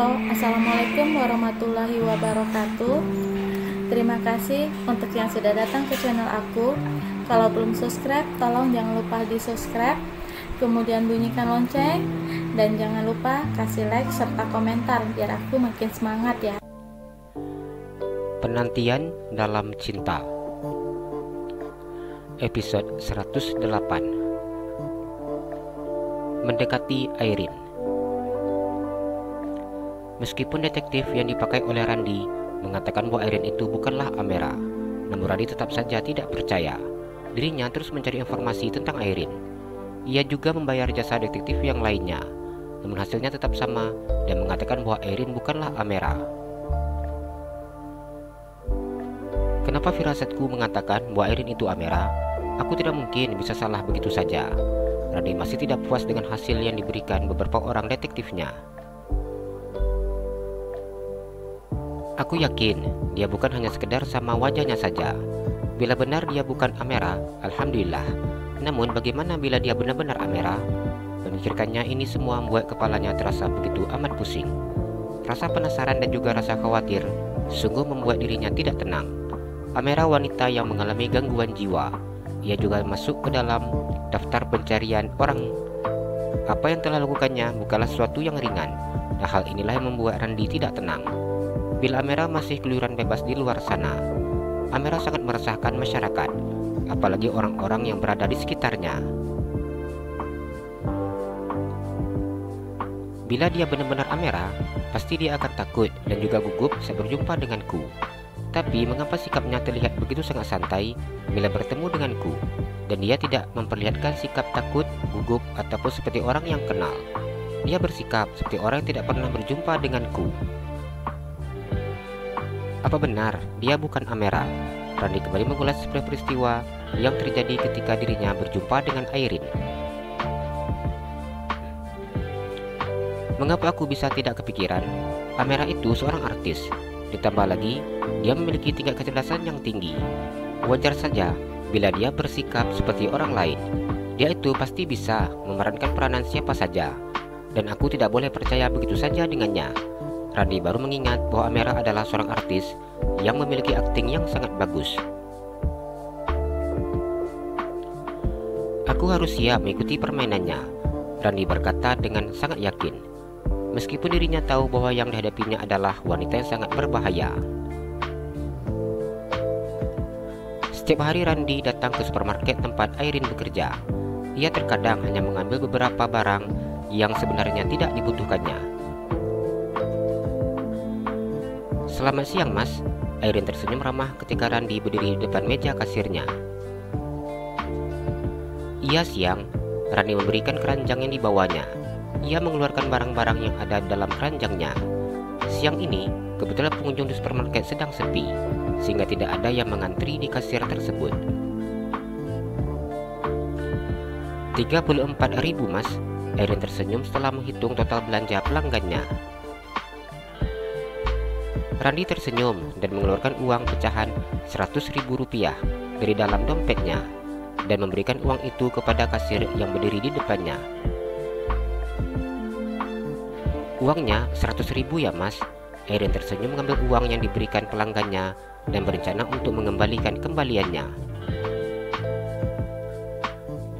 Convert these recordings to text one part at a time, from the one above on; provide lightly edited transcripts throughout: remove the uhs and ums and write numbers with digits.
Halo, Assalamualaikum warahmatullahi wabarakatuh. Terima kasih untuk yang sudah datang ke channel aku. Kalau belum subscribe, tolong jangan lupa di subscribe, kemudian bunyikan lonceng, dan jangan lupa kasih like serta komentar biar aku makin semangat ya. Penantian dalam cinta, episode 108. Mendekati Airin. Meskipun detektif yang dipakai oleh Randy mengatakan bahwa Airin itu bukanlah Amera, namun Randy tetap saja tidak percaya. Dirinya terus mencari informasi tentang Airin. Ia juga membayar jasa detektif yang lainnya, namun hasilnya tetap sama dan mengatakan bahwa Airin bukanlah Amera. Kenapa firasatku mengatakan bahwa Airin itu Amera? Aku tidak mungkin bisa salah begitu saja. Randy masih tidak puas dengan hasil yang diberikan beberapa orang detektifnya. Aku yakin dia bukan hanya sekedar sama wajahnya saja. Bila benar dia bukan Amera, alhamdulillah. Namun bagaimana bila dia benar-benar Amera? Memikirkannya ini semua membuat kepalanya terasa begitu amat pusing. Rasa penasaran dan juga rasa khawatir sungguh membuat dirinya tidak tenang. Amera wanita yang mengalami gangguan jiwa. Ia juga masuk ke dalam daftar pencarian orang. Apa yang telah lakukannya bukanlah sesuatu yang ringan. Nah, hal inilah yang membuat Randy tidak tenang. Bila Amera masih keluyuran bebas di luar sana, Amera sangat meresahkan masyarakat, apalagi orang-orang yang berada di sekitarnya. Bila dia benar-benar Amera, pasti dia akan takut dan juga gugup saat berjumpa denganku. Tapi mengapa sikapnya terlihat begitu sangat santai bila bertemu denganku, dan dia tidak memperlihatkan sikap takut, gugup, ataupun seperti orang yang kenal. Dia bersikap seperti orang yang tidak pernah berjumpa denganku. Apa benar dia bukan Amera? Randy kembali mengulas peristiwa yang terjadi ketika dirinya berjumpa dengan Airin. Mengapa aku bisa tidak kepikiran? Amera itu seorang artis. Ditambah lagi, dia memiliki tingkat kecerdasan yang tinggi. Wajar saja bila dia bersikap seperti orang lain. Dia itu pasti bisa memerankan peranan siapa saja. Dan aku tidak boleh percaya begitu saja dengannya. Randy baru mengingat bahwa Amera adalah seorang artis yang memiliki akting yang sangat bagus. Aku harus siap mengikuti permainannya, Randy berkata dengan sangat yakin. Meskipun dirinya tahu bahwa yang dihadapinya adalah wanita yang sangat berbahaya. Setiap hari Randy datang ke supermarket tempat Airin bekerja. Ia terkadang hanya mengambil beberapa barang yang sebenarnya tidak dibutuhkannya. Selamat siang, Mas. Airin tersenyum ramah ketika Randy berdiri di depan meja kasirnya. Iya, siang. Randy memberikan keranjang yang dibawanya. Ia mengeluarkan barang-barang yang ada dalam keranjangnya. Siang ini, kebetulan pengunjung di supermarket sedang sepi, sehingga tidak ada yang mengantri di kasir tersebut. 34.000, Mas. Airin tersenyum setelah menghitung total belanja pelanggannya. Randy tersenyum dan mengeluarkan uang pecahan Rp100.000 dari dalam dompetnya dan memberikan uang itu kepada kasir yang berdiri di depannya. Uangnya 100.000 ya, Mas. Airin tersenyum mengambil uang yang diberikan pelanggannya dan berencana untuk mengembalikan kembaliannya.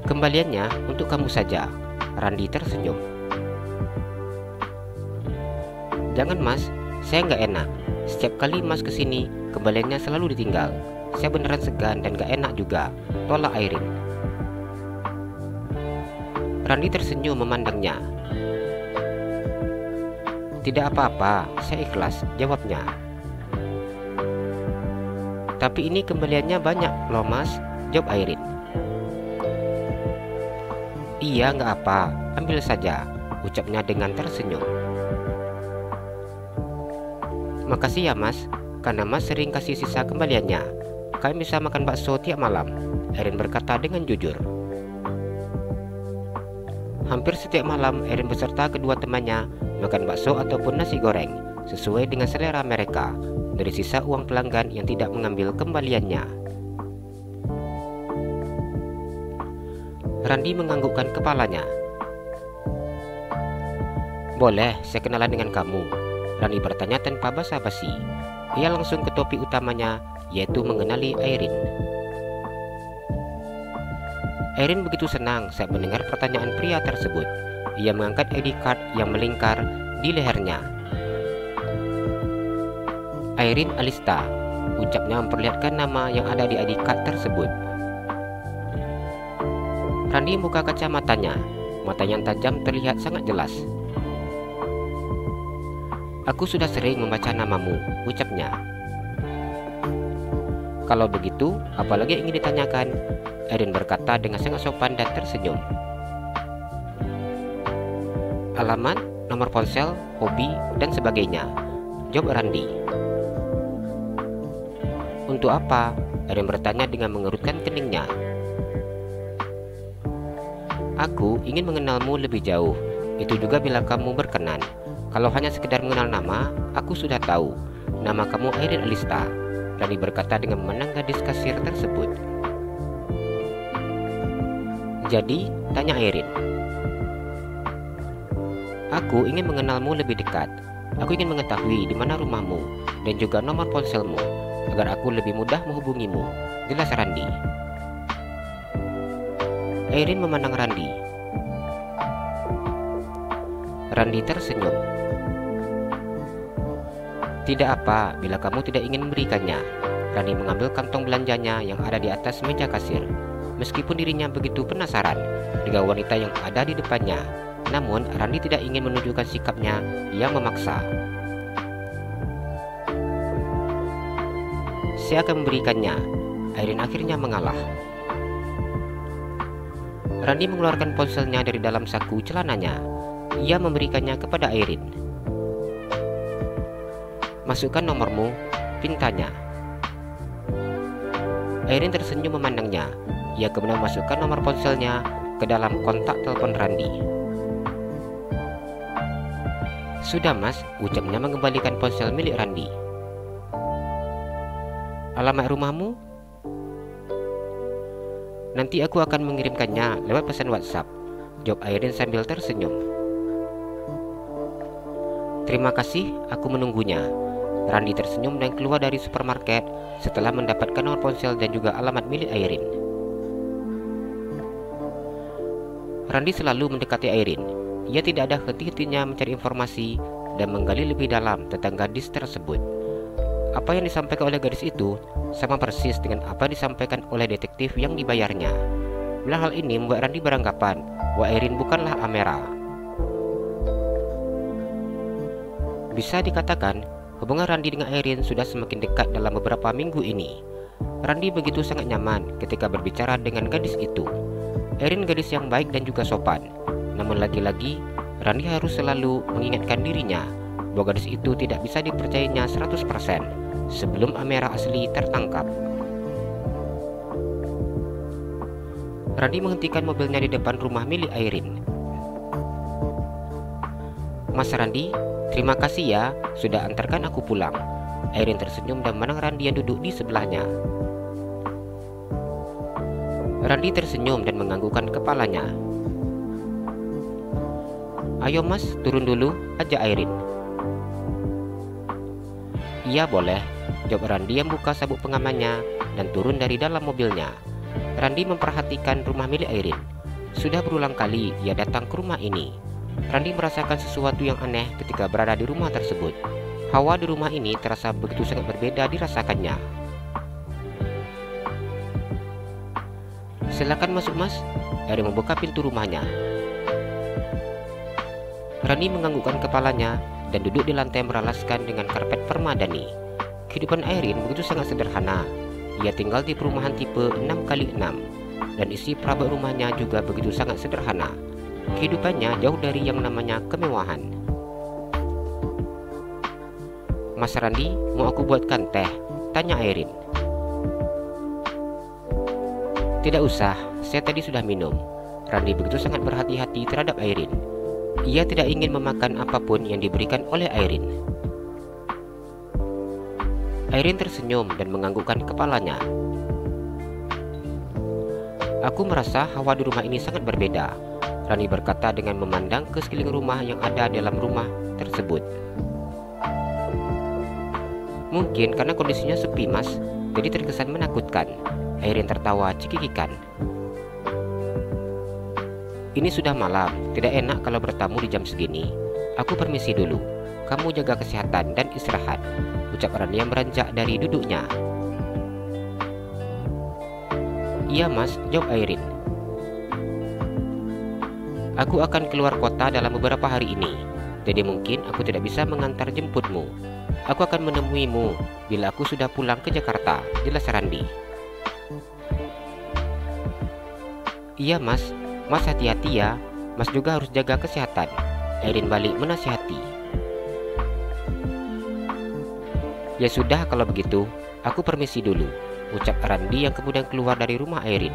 Kembaliannya untuk kamu saja, Randy tersenyum. Jangan, Mas, saya nggak enak. Setiap kali Mas kesini, kembaliannya selalu ditinggal. Saya beneran segan dan gak enak juga, tolak Airin. Randy tersenyum memandangnya. Tidak apa-apa, saya ikhlas, jawabnya. Tapi ini kembaliannya banyak loh, Mas, jawab Airin. Iya, gak apa, ambil saja, ucapnya dengan tersenyum. Makasih ya, Mas, karena Mas sering kasih sisa kembaliannya. Kami bisa makan bakso tiap malam, Airin berkata dengan jujur. Hampir setiap malam, Airin beserta kedua temannya makan bakso ataupun nasi goreng, sesuai dengan selera mereka, dari sisa uang pelanggan yang tidak mengambil kembaliannya. Randy menganggukkan kepalanya. Boleh saya kenalan dengan kamu? Randi bertanya tanpa basa-basi. Ia langsung ke topik utamanya, yaitu mengenali Airin. Airin begitu senang saat mendengar pertanyaan pria tersebut. Ia mengangkat ID card yang melingkar di lehernya. Airin Alista, ucapnya memperlihatkan nama yang ada di ID card tersebut. Randi membuka kacamatanya. Mata yang tajam terlihat sangat jelas. Aku sudah sering membaca namamu, ucapnya. Kalau begitu, apalagi yang ingin ditanyakan? Airin berkata dengan sangat sopan dan tersenyum. Alamat, nomor ponsel, hobi, dan sebagainya, jawab Randi. Untuk apa? Airin bertanya dengan mengerutkan keningnya. Aku ingin mengenalmu lebih jauh. Itu juga bila kamu berkenan. Kalau hanya sekedar mengenal nama, aku sudah tahu. Nama kamu Airin Alista, Randi berkata dengan memandang gadis kasir tersebut. Jadi, tanya Airin. Aku ingin mengenalmu lebih dekat. Aku ingin mengetahui di mana rumahmu dan juga nomor ponselmu agar aku lebih mudah menghubungimu, jelas Randi. Airin memandang Randi. Randi tersenyum. Tidak apa bila kamu tidak ingin memberikannya. Randi mengambil kantong belanjanya yang ada di atas meja kasir. Meskipun dirinya begitu penasaran dengan wanita yang ada di depannya, namun Randi tidak ingin menunjukkan sikapnya yang memaksa. Saya akan memberikannya. Airin akhirnya mengalah. Randi mengeluarkan ponselnya dari dalam saku celananya. Ia memberikannya kepada Airin. Masukkan nomormu, pintanya. Airin tersenyum memandangnya. Ia kemudian masukkan nomor ponselnya ke dalam kontak telepon Randi. Sudah mas, ucapnya mengembalikan ponsel milik Randi. Alamat rumahmu? Nanti aku akan mengirimkannya lewat pesan WhatsApp, jawab Airin sambil tersenyum. Terima kasih, aku menunggunya. Randi tersenyum dan keluar dari supermarket setelah mendapatkan nomor ponsel dan juga alamat milik Airin. Randi selalu mendekati Airin. Ia tidak ada henti-hentinya mencari informasi dan menggali lebih dalam tentang gadis tersebut. Apa yang disampaikan oleh gadis itu sama persis dengan apa yang disampaikan oleh detektif yang dibayarnya. Bila hal ini membuat Randi beranggapan bahwa Airin bukanlah Amera. Bisa dikatakan, hubungan Randi dengan Airin sudah semakin dekat dalam beberapa minggu ini. Randi begitu sangat nyaman ketika berbicara dengan gadis itu. Airin gadis yang baik dan juga sopan. Namun lagi-lagi, Randi harus selalu mengingatkan dirinya bahwa gadis itu tidak bisa dipercayainya 100% sebelum Amera asli tertangkap. Randi menghentikan mobilnya di depan rumah milik Airin. Mas Randi, terima kasih ya sudah antarkan aku pulang. Airin tersenyum dan memandang Randi yang duduk di sebelahnya. Randi tersenyum dan menganggukkan kepalanya. Ayo mas, turun dulu, ajak Airin. Iya boleh, jawab Randi yang buka sabuk pengamannya dan turun dari dalam mobilnya. Randi memperhatikan rumah milik Airin. Sudah berulang kali ia datang ke rumah ini. Randi merasakan sesuatu yang aneh ketika berada di rumah tersebut. Hawa di rumah ini terasa begitu sangat berbeda dirasakannya. Silakan masuk mas, Airin membuka pintu rumahnya. Randi menganggukkan kepalanya dan duduk di lantai beralaskan dengan karpet permadani. Kehidupan Airin begitu sangat sederhana. Ia tinggal di perumahan tipe 6x6 dan isi perabot rumahnya juga begitu sangat sederhana. Kehidupannya jauh dari yang namanya kemewahan. Mas Randi, mau aku buatkan teh? Tanya Airin. Tidak usah, saya tadi sudah minum. Randi begitu sangat berhati-hati terhadap Airin. Ia tidak ingin memakan apapun yang diberikan oleh Airin. Airin tersenyum dan menganggukkan kepalanya. Aku merasa hawa di rumah ini sangat berbeda, Randi berkata dengan memandang ke sekeliling rumah yang ada dalam rumah tersebut. Mungkin karena kondisinya sepi, Mas, jadi terkesan menakutkan. Airin tertawa cekikikan. Ini sudah malam, tidak enak kalau bertamu di jam segini. Aku permisi dulu. Kamu jaga kesehatan dan istirahat, ucap Randi yang beranjak dari duduknya. Iya mas, jawab Airin. Aku akan keluar kota dalam beberapa hari ini, jadi mungkin aku tidak bisa mengantar jemputmu. Aku akan menemuimu bila aku sudah pulang ke Jakarta, jelas Randi. Iya mas, mas hati-hati ya, mas juga harus jaga kesehatan. Airin balik menasihati. Ya sudah kalau begitu, aku permisi dulu, ucap Randi yang kemudian keluar dari rumah Airin.